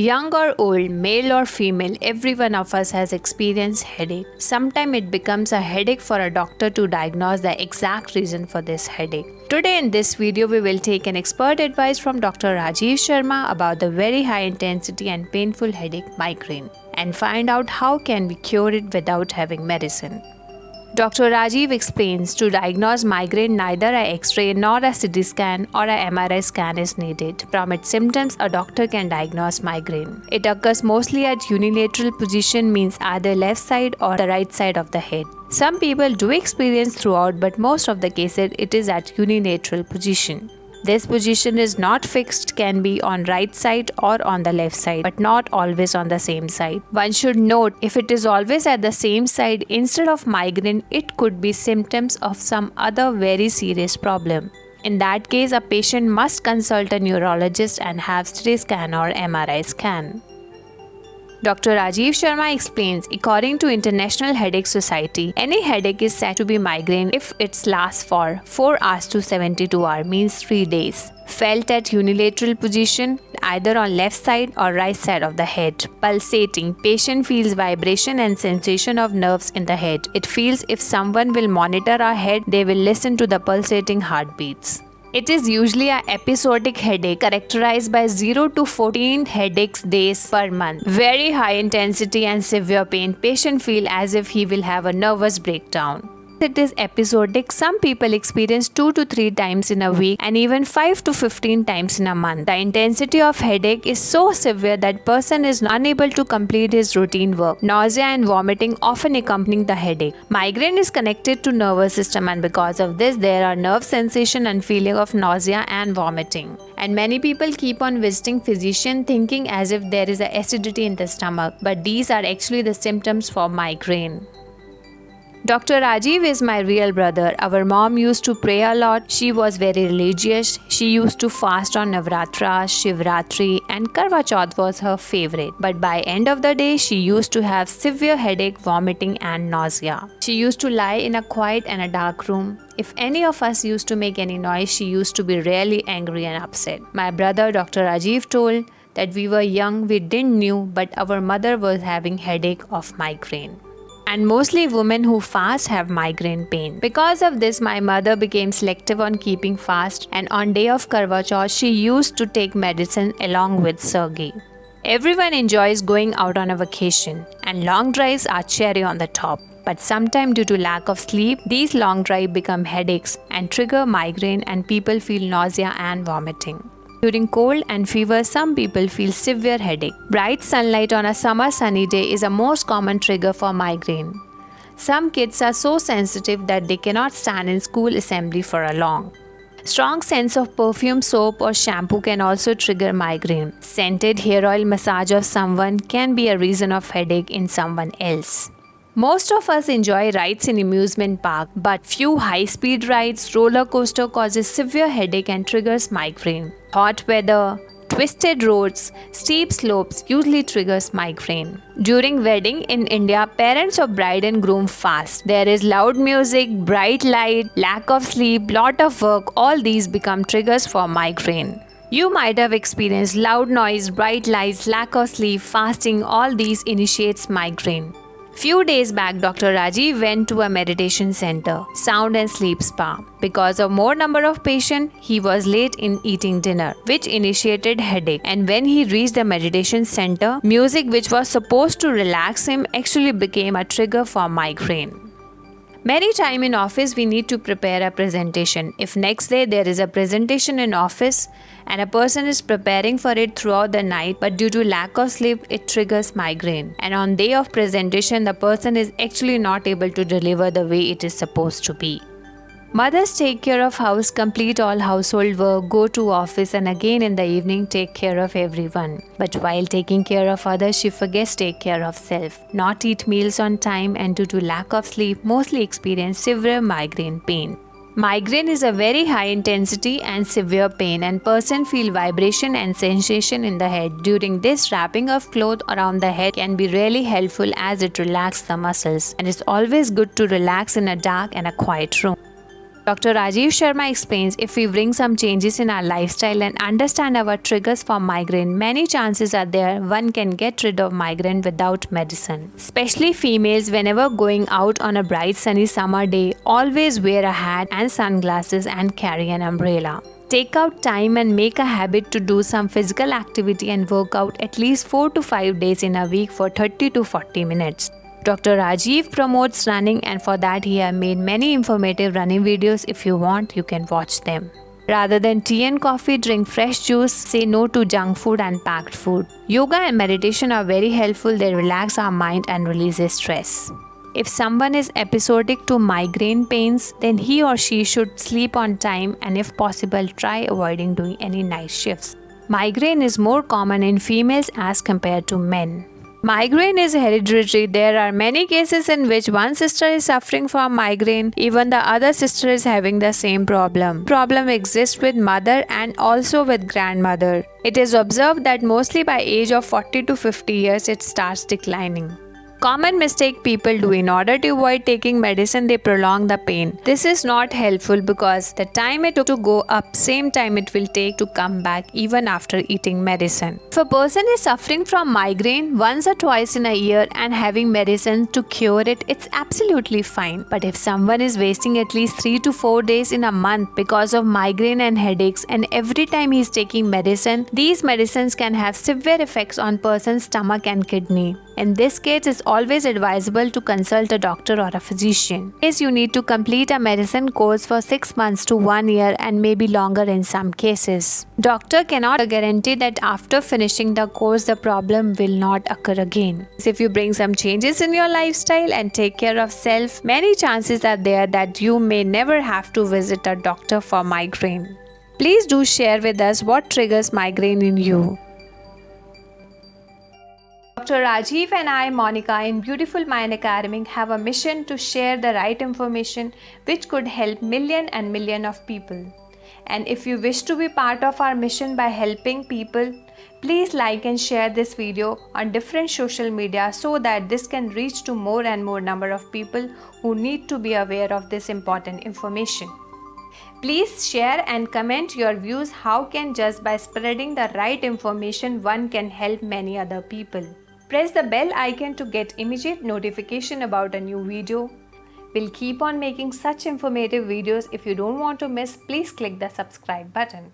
Young or old, male or female, every one of us has experienced headache. Sometimes it becomes a headache for a doctor to diagnose the exact reason for this headache. Today in this video, we will take an expert advice from Dr. Rajiv Sharma about the very high intensity and painful headache migraine and find out how can we cure it without having medicine. Dr. Rajiv explains to diagnose migraine neither an X-ray nor a CT scan or a MRI scan is needed. From its symptoms, a doctor can diagnose migraine. It occurs mostly at unilateral position, means either left side or the right side of the head. Some people do experience throughout, but most of the cases it is at unilateral position. This position is not fixed, can be on right side or on the left side, but not always on the same side. One should note, if it is always at the same side instead of migraine, it could be symptoms of some other very serious problem. In that case, a patient must consult a neurologist and have CT scan or MRI scan. Dr. Rajiv Sharma explains, according to International Headache Society, any headache is said to be migraine if it lasts for 4 hours to 72 hours, means 3 days. Felt at unilateral position, either on left side or right side of the head. Pulsating, patient feels vibration and sensation of nerves in the head. It feels if someone will monitor our head, they will listen to the pulsating heartbeats. It is usually an episodic headache characterized by 0 to 14 headaches days per month. Very high intensity and severe pain. Patient feel as if he will have a nervous breakdown. It is episodic. Some people experience 2 to 3 times in a week and even 5 to 15 times in a month. The intensity of headache is so severe that person is unable to complete his routine work. Nausea and vomiting often accompany the headache. Migraine is connected to nervous system, and because of this there are nerve sensation and feeling of nausea and vomiting. And many people keep on visiting physician thinking as if there is a acidity in the stomach, but these are actually the symptoms for migraine. Dr. Rajiv is my real brother. Our mom used to pray a lot. She was very religious. She used to fast on Navratra, Shivratri, and Karwa Chauth was her favorite. But by end of the day, she used to have severe headache, vomiting and nausea. She used to lie in a quiet and a dark room. If any of us used to make any noise, she used to be really angry and upset. My brother Dr. Rajiv told that we were young, we didn't knew, but our mother was having headache of migraine. And mostly women who fast have migraine pain. Because of this, my mother became selective on keeping fast, and on day of Karwa Chauth, she used to take medicine along with Sergey. Everyone enjoys going out on a vacation, and long drives are cherry on the top. But sometimes due to lack of sleep, these long drives become headaches and trigger migraine, and people feel nausea and vomiting. During cold and fever, some people feel severe headache. Bright sunlight on a summer sunny day is a most common trigger for migraine. Some kids are so sensitive that they cannot stand in school assembly for a long. Strong scents of perfume, soap or shampoo can also trigger migraine. Scented hair oil massage of someone can be a reason of headache in someone else. Most of us enjoy rides in amusement park, but few high-speed rides, roller coaster causes severe headache and triggers migraine. Hot weather, twisted roads, steep slopes usually triggers migraine. During wedding in India, parents of bride and groom fast. There is loud music, bright light, lack of sleep, lot of work, all these become triggers for migraine. You might have experienced loud noise, bright lights, lack of sleep, fasting, all these initiates migraine. Few days back, Dr. Rajiv went to a meditation center, sound and sleep spa. Because of more number of patients, he was late in eating dinner, which initiated headache. And when he reached the meditation center, music which was supposed to relax him actually became a trigger for migraine. Many times in office, we need to prepare a presentation. If next day there is a presentation in office and a person is preparing for it throughout the night, but due to lack of sleep, it triggers migraine. And on day of presentation, the person is actually not able to deliver the way it is supposed to be. Mothers take care of house, complete all household work, go to office and again in the evening take care of everyone. But while taking care of others, she forgets to take care of self. Not eat meals on time and due to lack of sleep, mostly experience severe migraine pain. Migraine is a very high intensity and severe pain, and person feel vibration and sensation in the head. During this, wrapping of cloth around the head can be really helpful as it relaxes the muscles, and it's always good to relax in a dark and a quiet room. Dr. Rajiv Sharma explains if we bring some changes in our lifestyle and understand our triggers for migraine, many chances are there one can get rid of migraine without medicine. Especially females, whenever going out on a bright sunny summer day, always wear a hat and sunglasses and carry an umbrella. Take out time and make a habit to do some physical activity and work out at least 4 to 5 days in a week for 30 to 40 minutes. Dr. Rajiv promotes running, and for that he has made many informative running videos. If you want, you can watch them. Rather than tea and coffee, drink fresh juice, say no to junk food and packed food. Yoga and meditation are very helpful. They relax our mind and releases stress. If someone is episodic to migraine pains, then he or she should sleep on time and if possible try avoiding doing any night shifts. Migraine is more common in females as compared to men. Migraine is hereditary. There are many cases in which one sister is suffering from migraine, even the other sister is having the same problem. Problem exists with mother and also with grandmother. It is observed that mostly by age of 40 to 50 years it starts declining. Common mistake people do: in order to avoid taking medicine, they prolong the pain. This is not helpful because the time it took to go up, same time it will take to come back even after eating medicine. If a person is suffering from migraine once or twice in a year and having medicine to cure it, it's absolutely fine. But if someone is wasting at least 3 to 4 days in a month because of migraine and headaches, and every time he is taking medicine, these medicines can have severe effects on person's stomach and kidney. In this case, it's always advisable to consult a doctor or a physician. Yes, you need to complete a medicine course for 6 months to 1 year and maybe longer in some cases. Doctor cannot guarantee that after finishing the course, the problem will not occur again. If you bring some changes in your lifestyle and take care of self, many chances are there that you may never have to visit a doctor for migraine. Please do share with us what triggers migraine in you. Dr. Rajiv and I, Monica, in Beautiful Mind Academy have a mission to share the right information which could help million and million of people. And if you wish to be part of our mission by helping people, please like and share this video on different social media so that this can reach to more and more number of people who need to be aware of this important information. Please share and comment your views. How can just by spreading the right information one can help many other people. Press the bell icon to get immediate notification about a new video. We'll keep on making such informative videos. If you don't want to miss, please click the subscribe button.